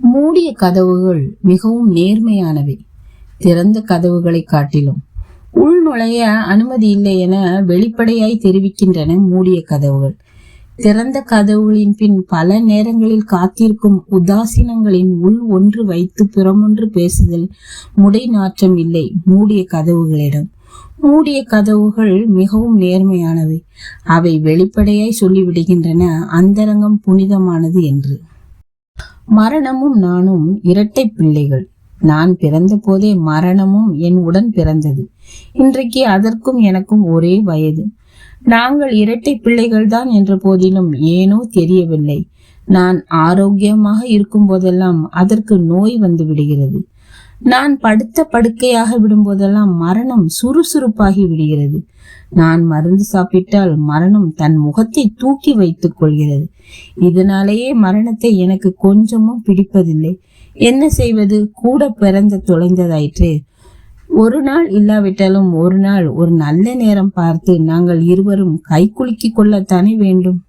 மூடிய கதவுகள் மிகவும் நேர்மையானவை. திறந்த கதவுகளை காட்டிலும் உள்நுழைய அனுமதி இல்லை என வெளிப்படையாய் தெரிவிக்கின்றன மூடிய கதவுகள். திறந்த கதவுகளின் பின் பல நேரங்களில் காத்திருக்கும் உதாசீனங்களின் உள் ஒன்று வைத்து புறமொன்று பேசுதல் முடை நாற்றம் இல்லை மூடிய கதவுகளிடம். மூடிய கதவுகள் மிகவும் நேர்மையானவை. அவை வெளிப்படையாய் சொல்லிவிடுகின்றன அந்தரங்கம் புனிதமானது என்று. மரணமும் நானும் இரட்டை பிள்ளைகள். நான் பிறந்த போதே மரணமும் என் உடன் பிறந்தது. இன்றைக்கு அதற்கும் எனக்கும் ஒரே வயது. நாங்கள் இரட்டை பிள்ளைகள் தான் என்ற போதிலும் ஏனோ தெரியவில்லை, நான் ஆரோக்கியமாக இருக்கும் போதெல்லாம் அதற்கு நோய் வந்து விடுகிறது. நான் படுத்த படுக்கையாக விடும்போதெல்லாம் மரணம் சுறுசுறுப்பாகி விடுகிறது. நான் மருந்து சாப்பிட்டால் மரணம் தன் முகத்தை தூக்கி வைத்துக் கொள்கிறது. இதனாலேயே மரணத்தை எனக்கு கொஞ்சமும் பிடிப்பதில்லை. என்ன செய்வது, கூட பிறந்த தொலைந்ததாயிற்று. ஒரு நாள் இல்லாவிட்டாலும் ஒரு நாள் ஒரு நல்ல நேரம் பார்த்து நாங்கள் இருவரும் கை குலுக்கிக் கொள்ளத்தானே வேண்டும்.